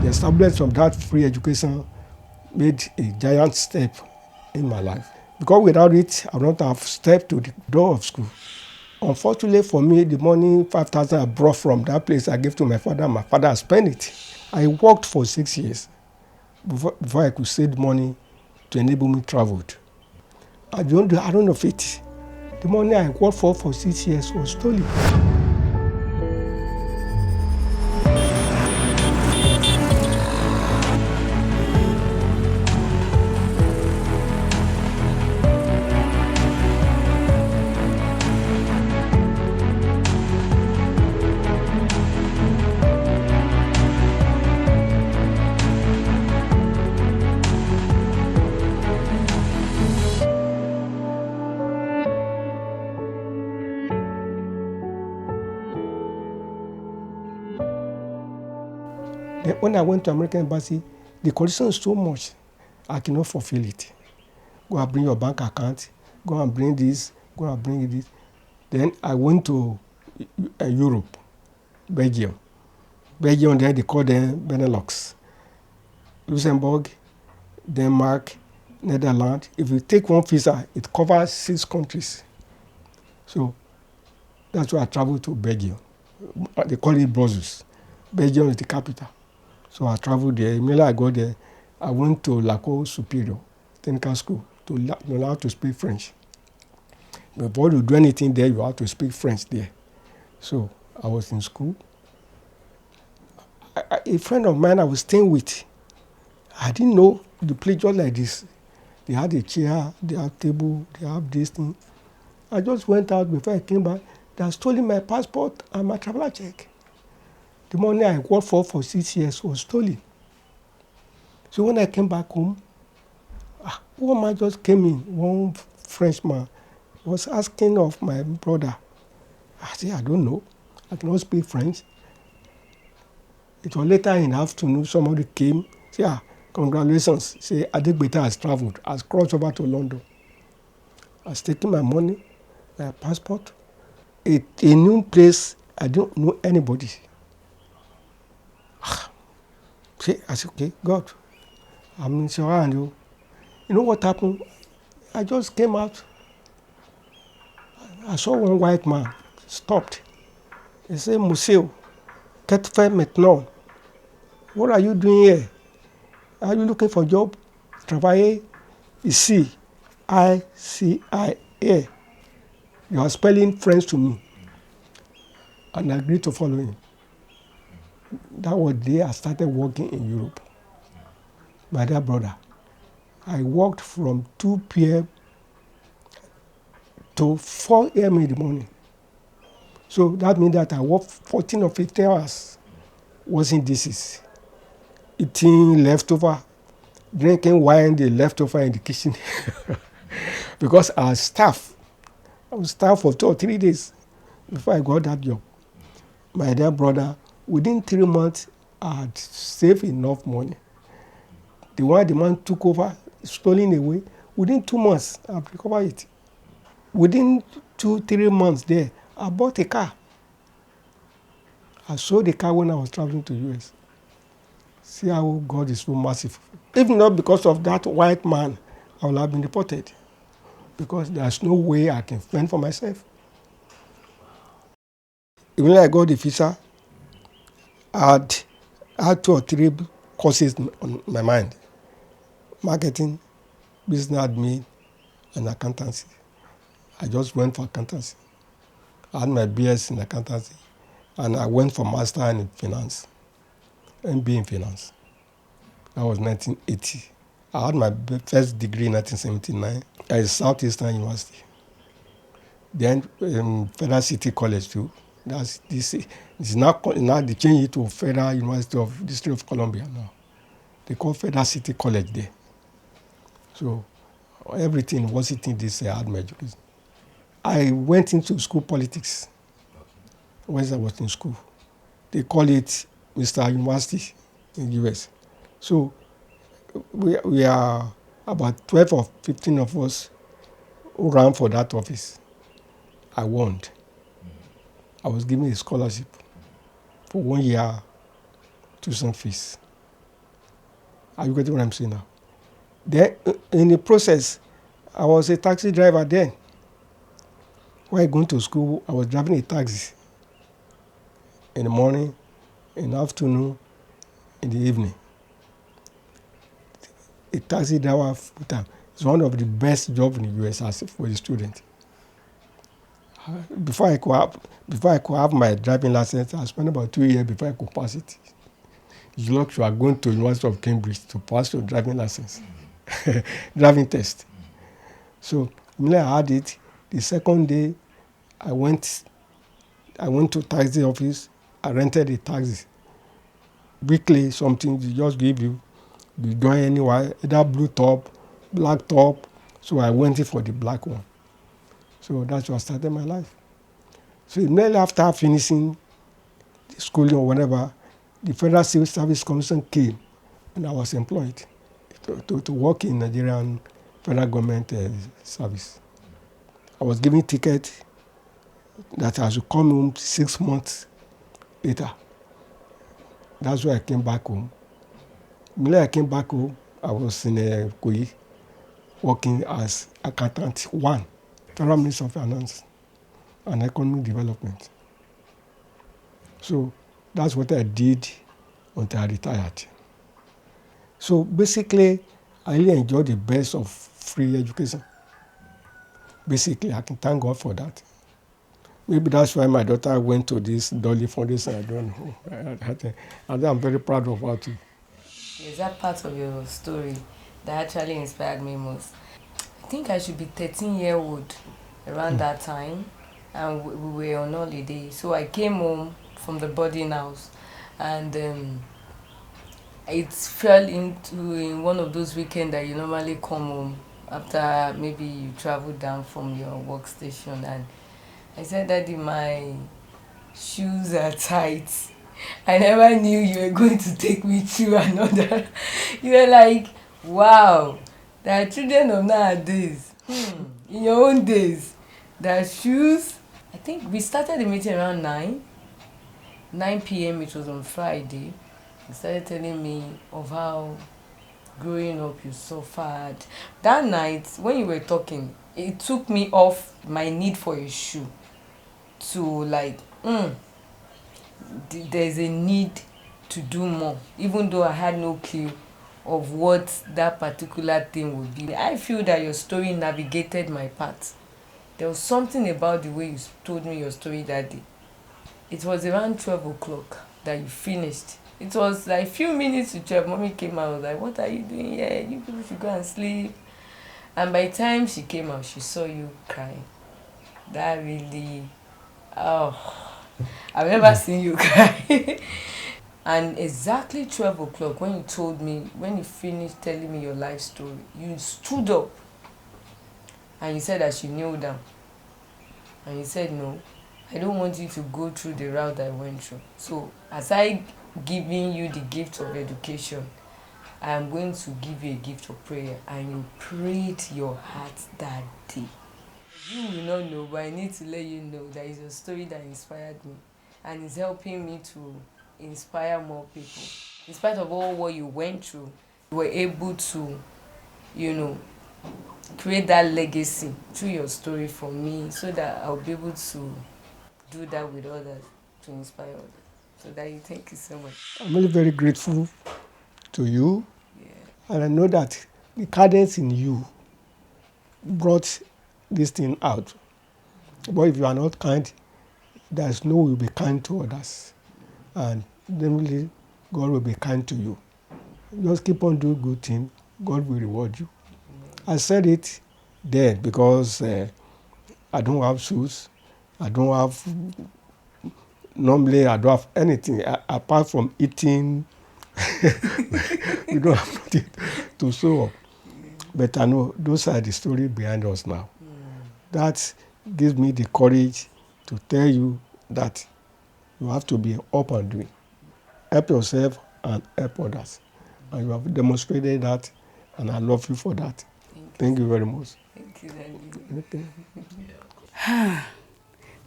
The establishment of that free education made a giant step in my life. Because without it, I would not have stepped to the door of school. Unfortunately for me, the money 5,000 I brought from that place I gave to my father spent it. I worked for 6 years before I could save money to enable me to travel. I don't know of it. The money I worked for 6 years was stolen. Then when I went to American Embassy, the condition is so much, I cannot fulfill it. Go and bring your bank account, go and bring this, go and bring this. Then I went to Europe, Belgium. Belgium, there they call them Benelux. Luxembourg, Denmark, Netherlands. If you take one visa, it covers 6 countries. So that's why I traveled to Belgium. They call it Brussels. Belgium is the capital. So I traveled there. Immediately I got there, I went to l'École Supérieure Technical School to learn how to speak French. Before you do anything there, you have to speak French there. So I was in school. A friend of mine I was staying with, I didn't know the place just like this. They had a chair, they have table, they have this thing. I just went out before I came back. They had stolen my passport and my traveler check. The money I worked for 6 years was stolen. So when I came back home, one man just came in, one Frenchman, was asking of my brother. I said, I don't know. I cannot speak French. It was later in the afternoon, somebody came, said, congratulations. Say, Adegbeta has traveled, has crossed over to London. Has taken my money, my passport. A new place, I don't know anybody. I said, okay, God, I'm in your hand. You know what happened? I just came out. I saw one white man stopped. He said, Monsieur, qu'est-ce que tu fais maintenant? What are you doing here? Are you looking for a job? Travailler ici. I-C-I-A. You are spelling French to me. And I agreed to follow him. That was the day I started working in Europe. My dear brother, I worked from 2 p.m. to 4 a.m. in the morning. So that means that I worked 14 or 15 hours washing dishes, eating leftover, drinking wine, the leftover in the kitchen. Because I was staff for 2 or 3 days before I got that job. My dear brother, within 3 months, I had saved enough money. The one the man took over, stolen away, within 2 months, I've recovered it. Within 2-3 months there, I bought a car. I sold the car when I was traveling to US. See how God is so merciful. If not because of that white man, I would have been deported. Because there's no way I can fend for myself. Even when I got the visa, I had 2 or 3 courses on my mind. Marketing, business admin, and accountancy. I just went for accountancy. I had my BS in accountancy, and I went for master in finance, MBA in finance. That was 1980. I had my first degree in 1979 at Southeastern University. Then Federal City College too. It's now they changed it to Federal University of District of Columbia now. They call Federal City College there. So everything was it in this I had my education. I went into school politics when I was in school. They call it Mr. University in the US. So we are about 12 or 15 of us who ran for that office. I won. I was given a scholarship for 1 year tuition fees. Are you getting what I'm saying now? Then, in the process, I was a taxi driver then. When I going to school, I was driving a taxi in the morning, in the afternoon, in the evening. A taxi driver full time is one of the best jobs in the US as for a student. Before I could have my driving license, I spent about 2 years before I could pass it. It's like you are going to University of Cambridge to pass your driving license, driving test. So when I had it, the second day I went to taxi office. I rented a taxi. Weekly something they just give you. You join anywhere, either blue top, black top. So I went in for the black one. So that's what started my life. So immediately after finishing the schooling or whatever, the Federal Civil Service Commission came and I was employed to work in Nigerian federal government service. I was given ticket that I should come home 6 months later. That's why I came back home. When I came back home, I was in Koyi working as accountant 1, Federal Ministry of Finance and Economic Development. So that's what I did until I retired. So basically, I really enjoyed the best of free education. Basically, I can thank God for that. Maybe that's why my daughter went to this Dolly Foundation. I don't know. I'm very proud of her too. Is that part of your story that actually inspired me most? I think I should be 13-year-old around that time, and we were on holiday. So I came home from the boarding house, and it fell into in one of those weekends that you normally come home after maybe you travel down from your workstation. And I said, Daddy, my shoes are tight. I never knew you were going to take me through another. You were like, wow, there are children of nowadays. In your own days, there are shoes. I think we started the meeting around 9 p.m. It was on Friday. He started telling me of how growing up you suffered. That night, when you were talking, it took me off my need for a shoe to like, there's a need to do more, even though I had no clue of what that particular thing would be. I feel that your story navigated my path. There was something about the way you told me your story that day. It was around 12 o'clock that you finished. It was like few minutes to 12. Mommy came out, I was like, what are you doing here? You people should go and sleep. And by the time she came out, she saw you crying. That really, I've never seen you cry. And exactly 12 o'clock, when you told me, when you finished telling me your life story, you stood up and you said I should kneel down. And you said, no, I don't want you to go through the route I went through. So, aside giving you the gift of education, I am going to give you a gift of prayer. And you prayed your heart that day. You will not know, but I need to let you know that is a story that inspired me and is helping me to inspire more people. In spite of all what you went through, you were able to, create that legacy through your story for me, so that I'll be able to do that with others, to inspire others. So Daddy, thank you so much. I'm really very grateful to you, Yeah. and I know that the cadence in you brought this thing out. But if you are not kind, there's no way you'll be kind to others. And then really, God will be kind to you. Just keep on doing good things, God will reward you. I said it then because I don't have shoes. Normally I don't have anything apart from eating. We don't have nothing to show up. But I know those are the story behind us now. That gives me the courage to tell you that you have to be up and doing. Help yourself and help others. And you have demonstrated that, and I love you for that. Thank you very much. Thank you, Daddy.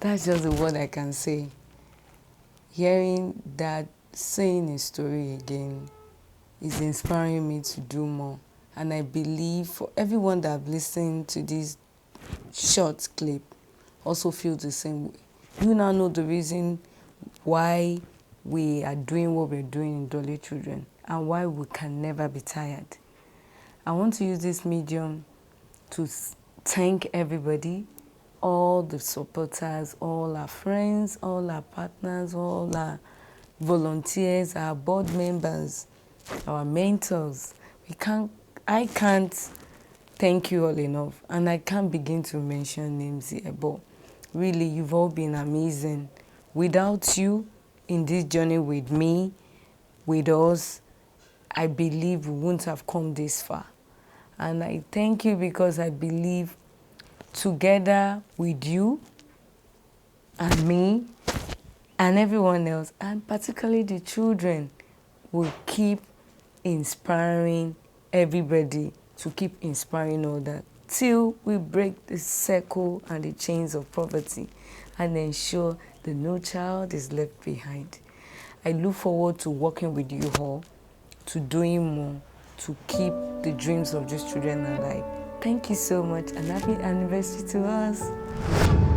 That's just the word I can say. Hearing that, saying a story again, is inspiring me to do more. And I believe for everyone that have listened to this short clip also feel the same way. You now know the reason why we are doing what we're doing in Dolly Children and why we can never be tired. I want to use this medium to thank everybody, all the supporters, all our friends, all our partners, all our volunteers, our board members, our mentors. I can't thank you all enough, and I can't begin to mention names here, but really, you've all been amazing. Without you in this journey with me, with us, I believe we wouldn't have come this far. And I thank you because I believe together with you and me and everyone else, and particularly the children, will keep inspiring everybody to keep inspiring others till we break the circle and the chains of poverty and ensure that no child is left behind. I look forward to working with you all, to doing more, to keep the dreams of these children alive. Thank you so much, and happy anniversary to us.